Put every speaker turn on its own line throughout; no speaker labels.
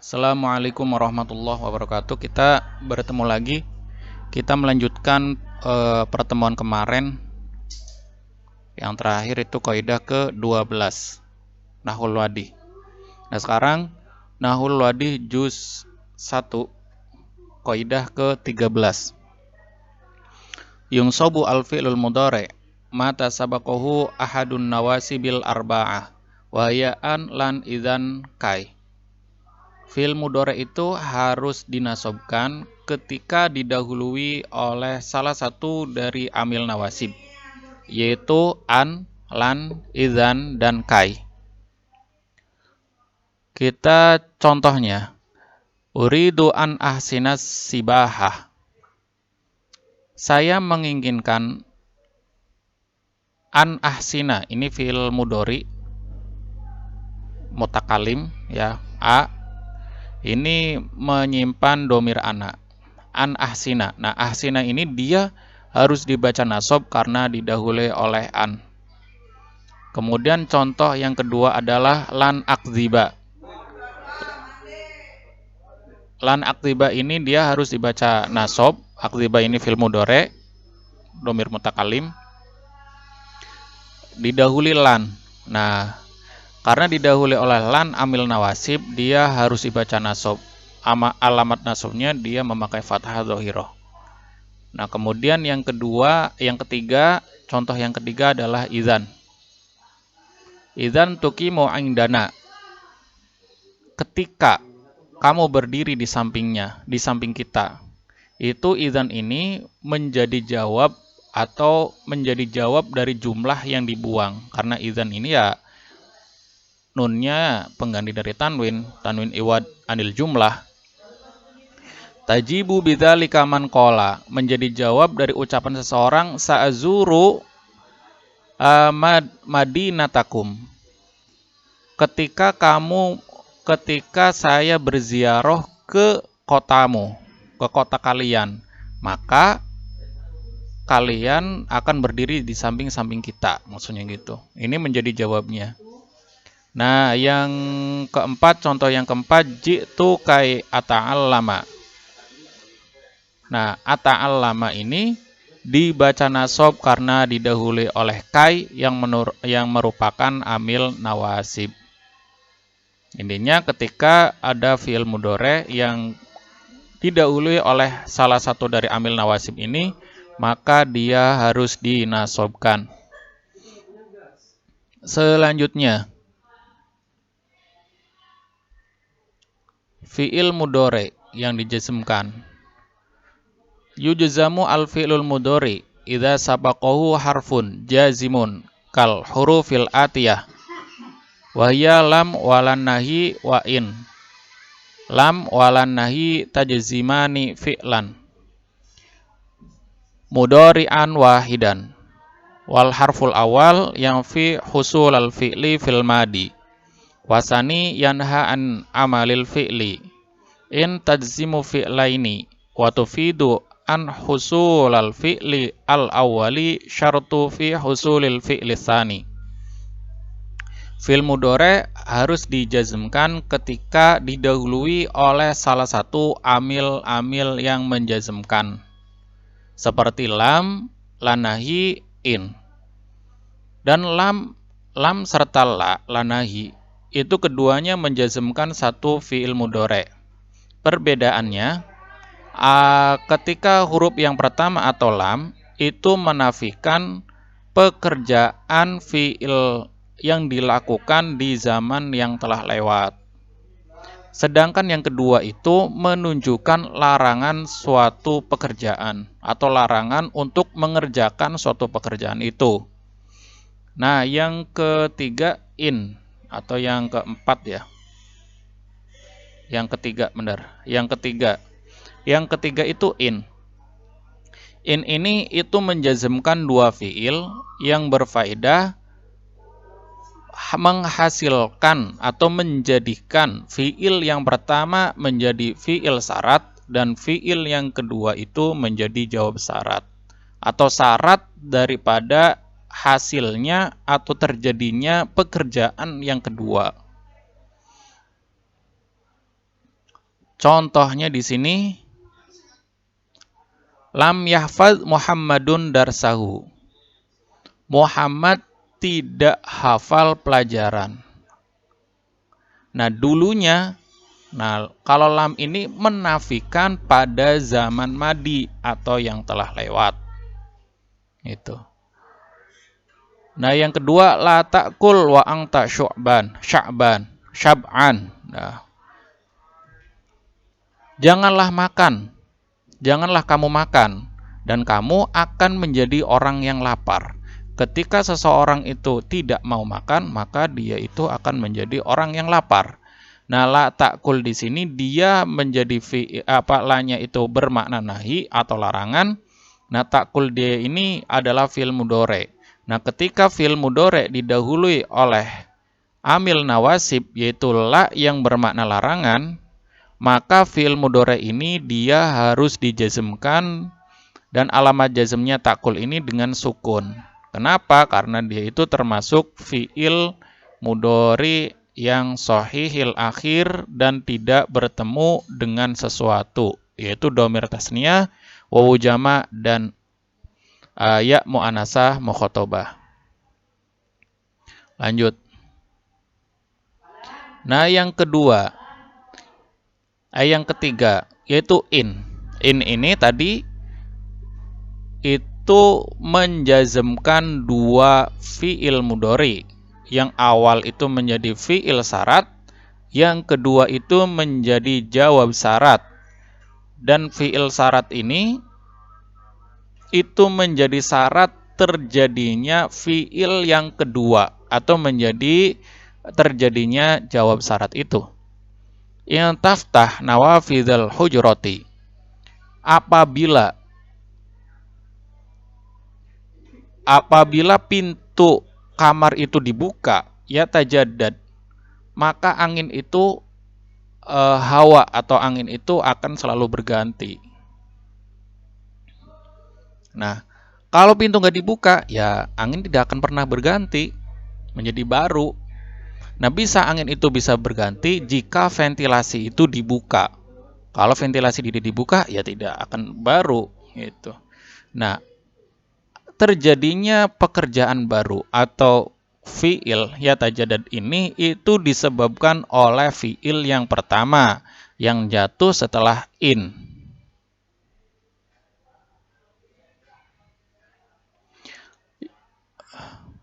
Assalamualaikum warahmatullahi wabarakatuh. Kita bertemu lagi. Kita melanjutkan pertemuan kemarin. Yang terakhir itu kaidah ke-12, Nahwul Wadi. Nah, sekarang Nahwul Wadi juz 1, kaidah ke-13. Yungsobu al-fi'lul mudhari' mata sabaqahu ahadun nawasibil arba'ah wa hiya an lan idzan kai. Fi'il mudhari' itu harus dinasobkan ketika didahului oleh salah satu dari amil nawasib, yaitu an, lan, idzan, dan kai. Kita contohnya, uridu an ahsinas sibahah. Saya menginginkan an ahsina, ini fi'il mudhari' mutakalim ya, a. Ini menyimpan domir ana, an ahsina. Nah, ahsina ini dia harus dibaca nasab karena didahului oleh an. Kemudian contoh yang kedua adalah lan akziba. Lan akziba ini dia harus dibaca nasab. Akziba ini fi'il mudhari', domir mutakalim, didahului lan. Nah, karena didahului oleh lan amil nawasib, dia harus dibaca nasab. Alamat nasabnya dia memakai fathah dhahirah. Nah, kemudian yang ketiga, contoh yang ketiga adalah idzan. Idzan tuqimu indana. Ketika kamu berdiri di sampingnya, di samping kita. Itu idzan ini menjadi jawab atau menjadi jawab dari jumlah yang dibuang. Karena idzan ini ya nunnya pengganti dari tanwin iwad anil jumlah. Tajibu bidzalika man qala, menjadi jawab dari ucapan seseorang, sa'azuru madinatakum. Ketika saya berziarah ke kotamu, ke kota kalian, maka kalian akan berdiri di samping-samping kita, maksudnya gitu. Ini menjadi jawabnya. Nah, yang keempat, contoh yang keempat, jitu kai ata'allama. Nah, ata'allama ini dibaca nasab karena didahului oleh kai yang merupakan amil nawasib. Intinya ketika ada fi'il mudhari' yang didahului oleh salah satu dari amil nawasib ini, maka dia harus dinasobkan. Selanjutnya, fi'il mudhari' yang dijazmkan. Yujzamu al-fi'lul mudhari' idza sabaqahu harfun jazimun kal hurufil atiyah wa hiya lam walan nahi wa in. Lam walan nahi tajzimani fi'lan mudhari'an wahidan. Wal harful awal yang fi husul al fi'li fil madi wasani yanha an amalil fi'li in tajzimu fi'laini wa tufidu an husul al fi'li al awwali syartu fi husulil fi'li tsani. Fi'il mudhari' harus dijazmkan ketika didahului oleh salah satu amil-amil yang menjazmkan, seperti lam, lanahi, in. Dan lam serta lanahi itu keduanya menjazmkan satu fi'il mudhari'. Perbedaannya, ketika huruf yang pertama atau lam itu menafikan pekerjaan fi'il yang dilakukan di zaman yang telah lewat. Sedangkan yang kedua itu menunjukkan larangan suatu pekerjaan atau larangan untuk mengerjakan suatu pekerjaan itu. Nah, yang ketiga in atau yang keempat ya. Yang ketiga benar. Yang ketiga itu in. In ini itu menjazmkan dua fi'il yang berfaedah menghasilkan atau menjadikan fi'il yang pertama menjadi fi'il syarat dan fi'il yang kedua itu menjadi jawab syarat atau syarat daripada hasilnya atau terjadinya pekerjaan yang kedua. Contohnya di sini, lam yahfaz Muhammadun darsahu. Muhammad tidak hafal pelajaran. Nah, dulunya, kalau lam ini menafikan pada zaman madi atau yang telah lewat. Itu. Nah, yang kedua, la ta'kul wa anta syab'an. Nah, janganlah kamu makan, dan kamu akan menjadi orang yang lapar. Ketika seseorang itu tidak mau makan, maka dia itu akan menjadi orang yang lapar. Nah, la ta'kul di sini dia menjadi lanya itu bermakna nahi atau larangan. Nah, ta'kul dia ini adalah fi'il mudhari'. Nah, ketika fi'il mudhari' didahului oleh amil nawasib, yaitu la yang bermakna larangan, maka fi'il mudhari' ini dia harus dijazmkan, dan alamat jazmnya ta'kul ini dengan sukun. Kenapa? Karena dia itu termasuk fi'il mudhari' yang shahihil akhir dan tidak bertemu dengan sesuatu, yaitu dhamir tasniyah, wawu jama' dan ya mu'anasah mukhatabah. Lanjut. Nah, yang ketiga, yaitu in. In ini tadi itu menjazmkan dua fi'il mudhari. Yang awal itu menjadi fi'il syarat, yang kedua itu menjadi jawab syarat. Dan fi'il syarat ini itu menjadi syarat terjadinya fi'il yang kedua atau menjadi terjadinya jawab syarat itu. Yang taftah nawafidhal hujurati, apabila pintu kamar itu dibuka, ya tajaddad, maka angin itu hawa atau angin itu akan selalu berganti. Nah, kalau pintu nggak dibuka, ya angin tidak akan pernah berganti menjadi baru. Nah, angin itu bisa berganti jika ventilasi itu dibuka. Kalau ventilasi tidak dibuka, ya tidak akan baru. Gitu. Nah, terjadinya pekerjaan baru atau fi'il ya tajaddad ini itu disebabkan oleh fi'il yang pertama yang jatuh setelah in.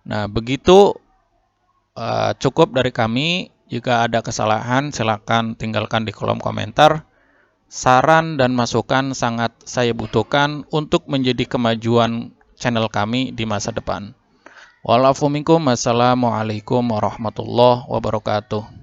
Nah, begitu cukup dari kami. Jika ada kesalahan, silakan tinggalkan di kolom komentar. Saran dan masukan sangat saya butuhkan untuk menjadi kemajuan channel kami di masa depan. Wa'alaikum warahmatullahi wabarakatuh.